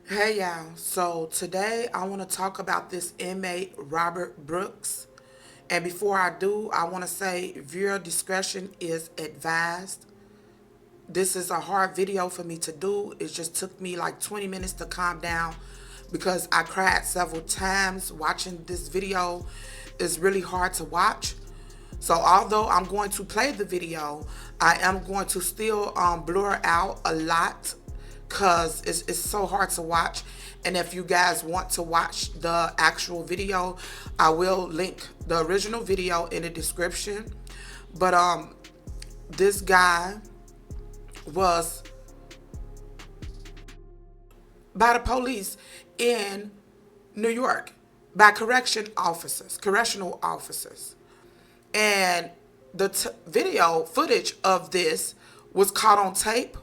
Hey y'all, so today I want to talk about this inmate Robert Brooks. And before I do, I want to say viewer discretion is advised. This is a hard video for me to do. It just took me like 20 minutes to calm down because I cried several times watching this video. It's really hard to watch. So although I'm going to play the video, I am going to still blur out a lot because it's so hard to watch. And if you guys want to watch the actual video, I will link the original video in the description. But this guy was by the police in New York by correctional officers. And the video footage of this was caught on tape.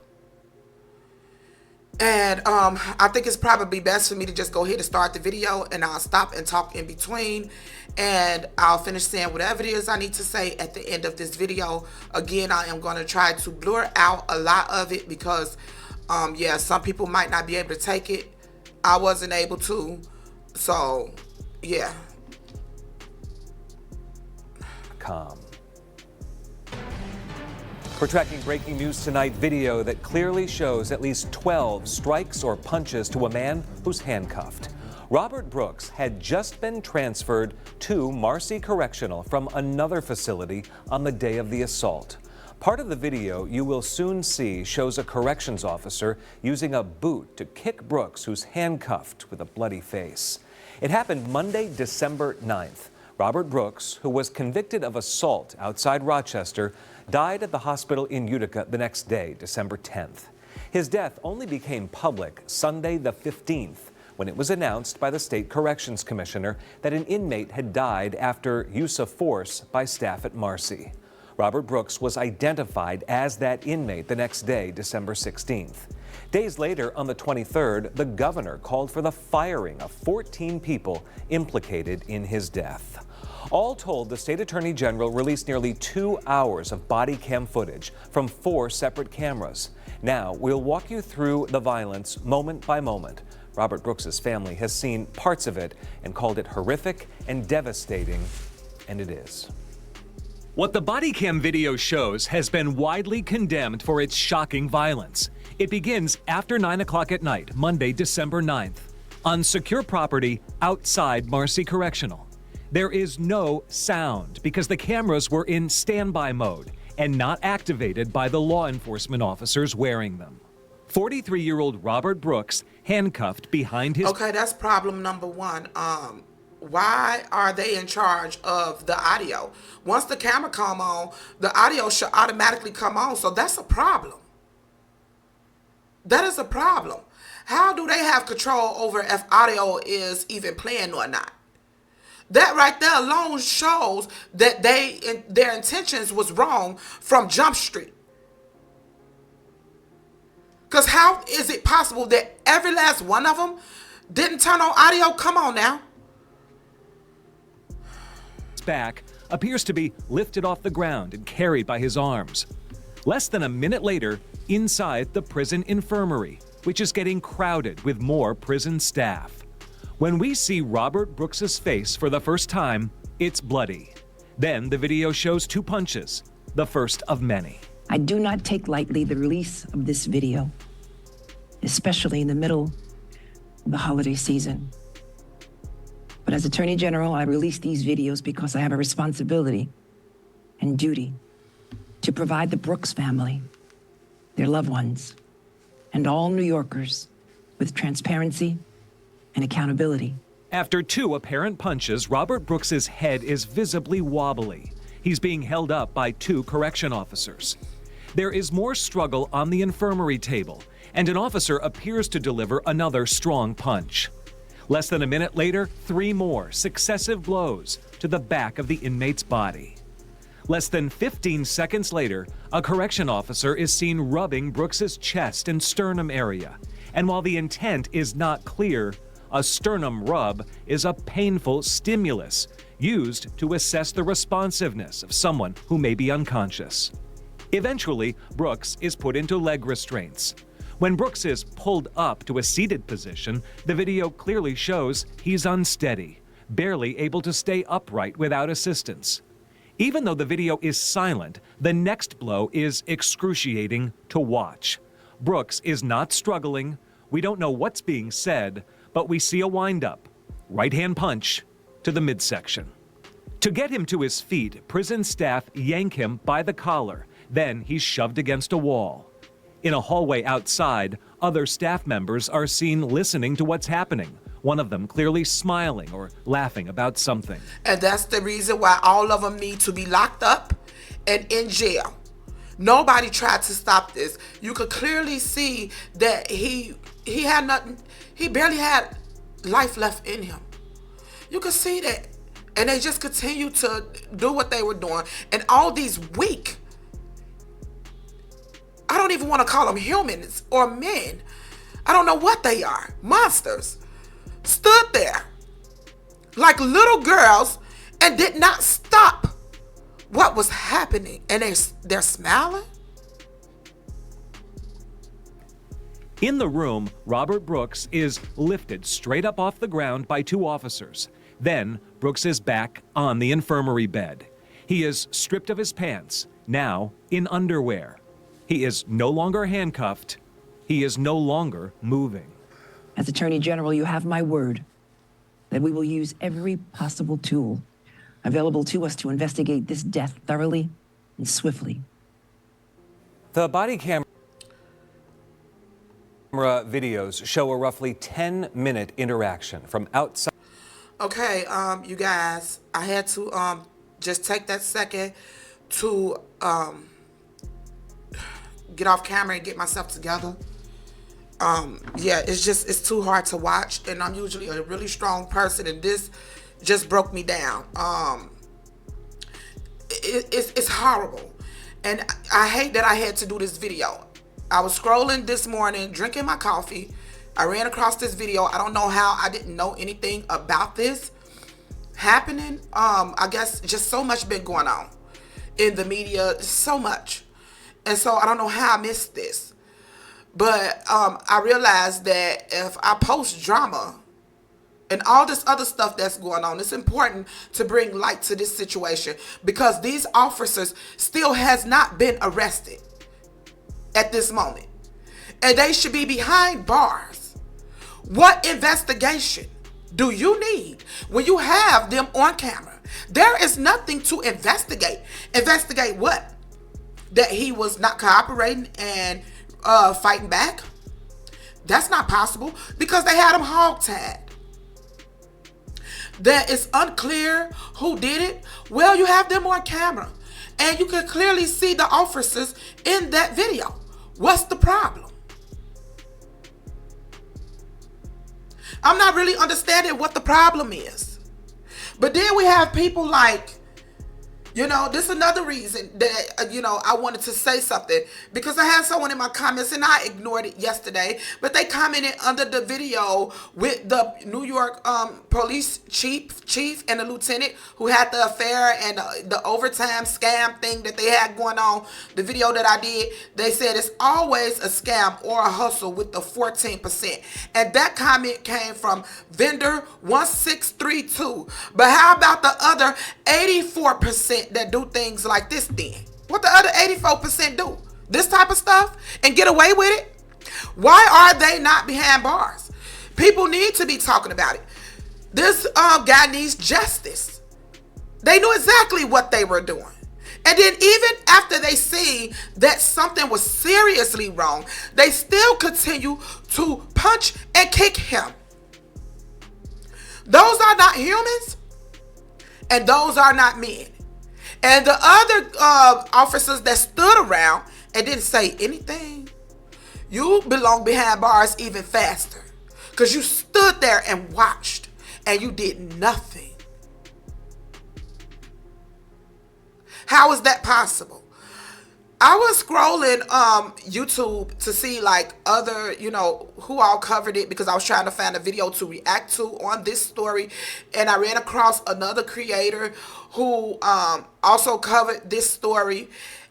And I think it's probably best for me to just go ahead and start the video, and I'll stop and talk in between, and I'll finish saying whatever it is I need to say at the end of this video. Again, I am going to try to blur out a lot of it because yeah, some people might not be able to take it. I wasn't able to. So yeah. Calm. We're tracking breaking news tonight, video that clearly shows at least 12 strikes or punches to a man who's handcuffed. Robert Brooks had just been transferred to Marcy Correctional from another facility on the day of the assault. Part of the video you will soon see shows a corrections officer using a boot to kick Brooks, who's handcuffed with a bloody face. It happened Monday, December 9th. Robert Brooks, who was convicted of assault outside Rochester, died at the hospital in Utica the next day, December 10th. His death only became public Sunday the 15th, when it was announced by the state corrections commissioner that an inmate had died after use of force by staff at Marcy. Robert Brooks was identified as that inmate the next day, December 16th. Days later, on the 23rd, the governor called for the firing of 14 people implicated in his death. All told, the state attorney general released nearly 2 hours of body cam footage from 4 separate cameras. Now, we'll walk you through the violence moment by moment. Robert Brooks's family has seen parts of it and called it horrific and devastating, and it is. What the Bodycam video shows has been widely condemned for its shocking violence. It begins after 9 o'clock at night, Monday, December 9th, on secure property outside Marcy Correctional. There is no sound because the cameras were in standby mode and not activated by the law enforcement officers wearing them. 43-year-old Robert Brooks handcuffed behind his... Okay, that's problem number one. Why are they in charge of the audio? Once the camera come on, the audio should automatically come on. So that's a problem. That is a problem. How do they have control over if audio is even playing or not? That right there alone shows that their intentions was wrong from Jump Street. Because how is it possible that every last one of them didn't turn on audio? Come on now. back appears to be lifted off the ground and carried by his arms. Less than a minute later, inside the prison infirmary, which is getting crowded with more prison staff. When we see Robert Brooks's face for the first time, it's bloody. Then the video shows 2 punches, the first of many. I do not take lightly the release of this video, especially in the middle of the holiday season. But as Attorney General, I release these videos because I have a responsibility and duty to provide the Brooks family, their loved ones, and all New Yorkers with transparency and accountability. After 2 apparent punches, Robert Brooks's head is visibly wobbly. He's being held up by 2 correction officers. There is more struggle on the infirmary table, and an officer appears to deliver another strong punch. Less than a minute later, 3 more successive blows to the back of the inmate's body. Less than 15 seconds later, a correction officer is seen rubbing Brooks's chest and sternum area. And while the intent is not clear, a sternum rub is a painful stimulus used to assess the responsiveness of someone who may be unconscious. Eventually, Brooks is put into leg restraints. When Brooks is pulled up to a seated position, the video clearly shows he's unsteady, barely able to stay upright without assistance. Even though the video is silent, the next blow is excruciating to watch. Brooks is not struggling. We don't know what's being said, but we see a windup, right-hand punch to the midsection. To get him to his feet, prison staff yank him by the collar. Then he's shoved against a wall. In a hallway outside, other staff members are seen listening to what's happening, one of them clearly smiling or laughing about something. And that's the reason why all of them need to be locked up and in jail. Nobody tried to stop this. You could clearly see that he had nothing, he barely had life left in him. You could see that. And they just continued to do what they were doing. And all these weak, I don't even want to call them humans or men. I don't know what they are. Monsters. Stood there like little girls and did not stop what was happening. And they're smiling. In the room, Robert Brooks is lifted straight up off the ground by two officers. Then, Brooks is back on the infirmary bed. He is stripped of his pants, now in underwear. He is no longer handcuffed. He is no longer moving. As Attorney General, you have my word that we will use every possible tool available to us to investigate this death thoroughly and swiftly. The body camera videos show a roughly 10-minute interaction from outside. Okay, you guys, I had to just take that second to get off camera and get myself together. Yeah, it's too hard to watch, and I'm usually a really strong person, and this just broke me down. It's horrible, and I hate that I had to do this video. I was scrolling this morning, drinking my coffee. I ran across this video. I don't know how I didn't know anything about this happening. I guess just so much been going on in the media, so much. And so I don't know how I missed this. But I realized that if I post drama and all this other stuff that's going on, it's important to bring light to this situation because these officers still has not been arrested at this moment. And they should be behind bars. What investigation do you need when you have them on camera? There is nothing to investigate. Investigate what? That he was not cooperating and fighting back? That's not possible because they had him hogtied. That it's unclear who did it. Well, you have them on camera and you can clearly see the officers in that video. What's the problem? I'm not really understanding what the problem is. But then we have people like, this is another reason that, I wanted to say something. Because I had someone in my comments, and I ignored it yesterday, but they commented under the video with the New York police chief and the lieutenant who had the affair and the overtime scam thing that they had going on. The video that I did, they said it's always a scam or a hustle with the 14%. And that comment came from vendor 1632. But how about the other 84% that do things like this then? What the other 84% do? This type of stuff and get away with it? Why are they not behind bars? People need to be talking about it. This guy needs justice. They knew exactly what they were doing. And then even after they see that something was seriously wrong, they still continue to punch and kick him. Those are not humans, and those are not men. And the other officers that stood around and didn't say anything, you belong behind bars even faster. Because you stood there and watched and you did nothing. How is that possible? I was scrolling YouTube to see like other, who all covered it because I was trying to find a video to react to on this story. And I ran across another creator who also covered this story.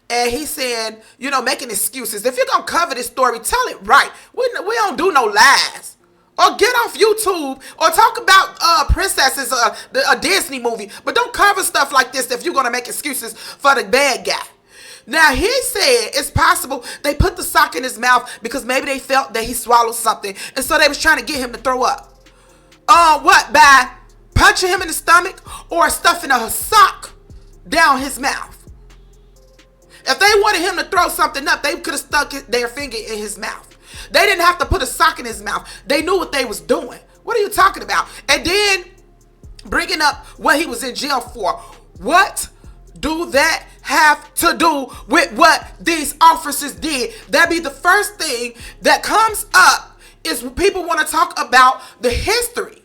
and he's saying, you know, making excuses. If you're going to cover this story, tell it right. We don't do no lies. Or get off YouTube or talk about princesses, a Disney movie. But don't cover stuff like this if you're going to make excuses for the bad guy. Now, he said it's possible they put the sock in his mouth because maybe they felt that he swallowed something. And so they was trying to get him to throw up. What? By punching him in the stomach or stuffing a sock down his mouth. If they wanted him to throw something up, they could have stuck their finger in his mouth. They didn't have to put a sock in his mouth. They knew what they was doing. What are you talking about? And then bringing up what he was in jail for. What do that have to do with what these officers did? That be the first thing that comes up is when people want to talk about the history.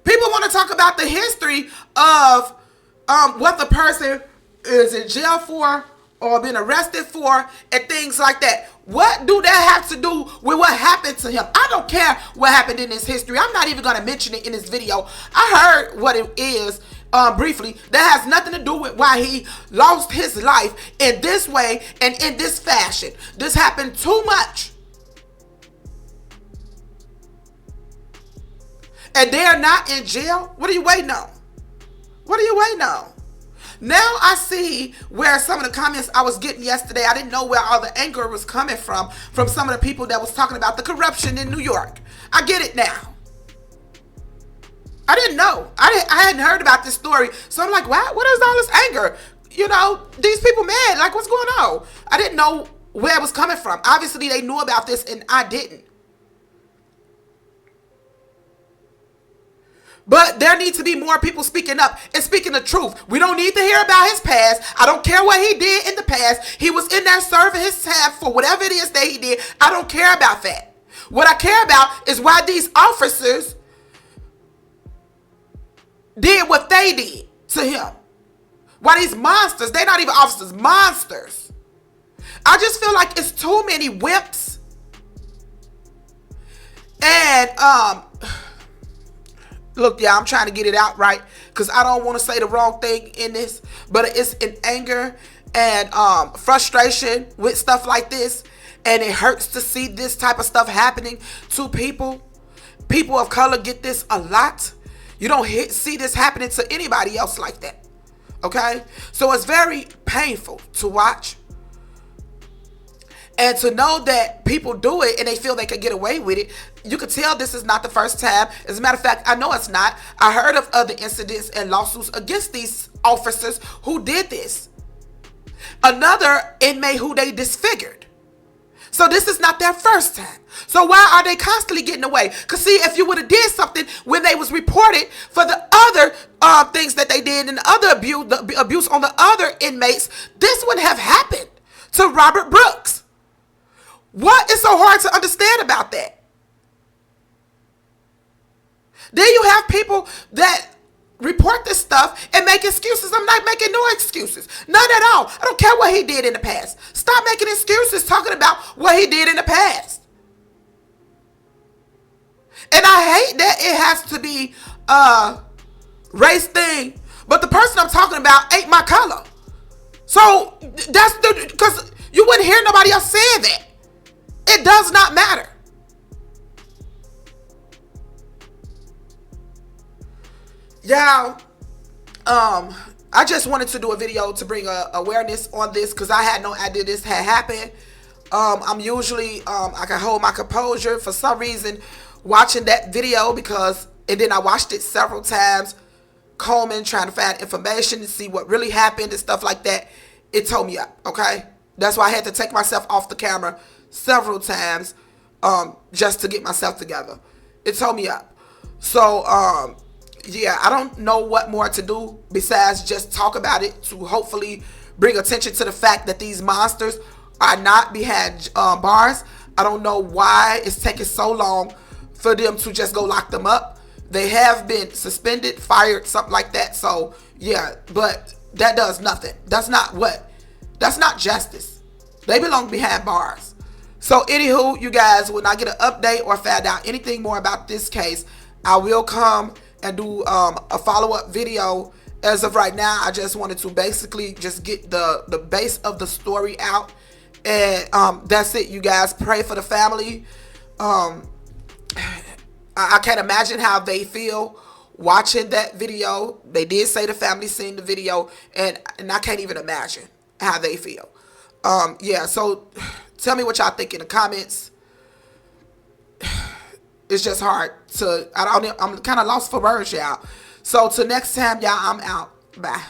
People want to talk about the history of what the person is in jail for or been arrested for and things like that. What do that have to do with what happened to him? I don't care what happened in his history. I'm not even going to mention it in this video. I heard what it is briefly. That has nothing to do with why he lost his life in this way and in this fashion. This happened too much. And they're not in jail? What are you waiting on? What are you waiting on? Now I see where some of the comments I was getting yesterday, I didn't know where all the anger was coming from some of the people that was talking about the corruption in New York. I get it now. I didn't know. I hadn't heard about this story. So I'm like, what is all this anger? You know, these people mad. Like, what's going on? I didn't know where it was coming from. Obviously, they knew about this and I didn't. But there need to be more people speaking up and speaking the truth. We don't need to hear about his past. I don't care what he did in the past. He was in there serving his time for whatever it is that he did. I don't care about that. What I care about is why these officers did what they did to him. Why these monsters, they're not even officers, monsters. I just feel like it's too many wimps. And, look, yeah, I'm trying to get it out right because I don't want to say the wrong thing in this, but it's in anger and frustration with stuff like this, and it hurts to see this type of stuff happening to people. People of color get this a lot. You don't see this happening to anybody else like that, okay? So it's very painful to watch. And to know that people do it and they feel they can get away with it, you could tell this is not the first time. As a matter of fact, I know it's not. I heard of other incidents and lawsuits against these officers who did this. Another inmate who they disfigured. So this is not their first time. So why are they constantly getting away? Because see, if you would have did something when they was reported for the other things that they did and the other abuse, the abuse on the other inmates, this wouldn't have happened to Robert Brooks. What is so hard to understand about that? Then you have people that report this stuff and make excuses. I'm not making no excuses. None at all. I don't care what he did in the past. Stop making excuses talking about what he did in the past. And I hate that it has to be a race thing. But the person I'm talking about ain't my color. So that's because you wouldn't hear nobody else saying that. It does not matter. Yeah, I just wanted to do a video to bring awareness on this because I had no idea this had happened. I'm usually, I can hold my composure for some reason watching that video and then I watched it several times, combing, trying to find information to see what really happened and stuff like that. It tore me up, okay? That's why I had to take myself off the camera several times just to get myself together. It tore me up. So, yeah, I don't know what more to do besides just talk about it to hopefully bring attention to the fact that these monsters are not behind bars. I don't know why it's taking so long for them to just go lock them up. They have been suspended, fired, something like that. So, yeah, but that does nothing. That's not justice. They belong behind bars. So, anywho, you guys, when I get an update or find out anything more about this case, I will come and do a follow-up video as of right now, I just wanted to basically just get the base of the story out. And that's it, you guys. Pray for the family. I can't imagine how they feel watching that video. They did say the family seen the video, and I can't even imagine how they feel. Yeah, so tell me what y'all think in the comments. It's just hard to, I'm kind of lost for words, y'all. So till next time, y'all, I'm out. Bye.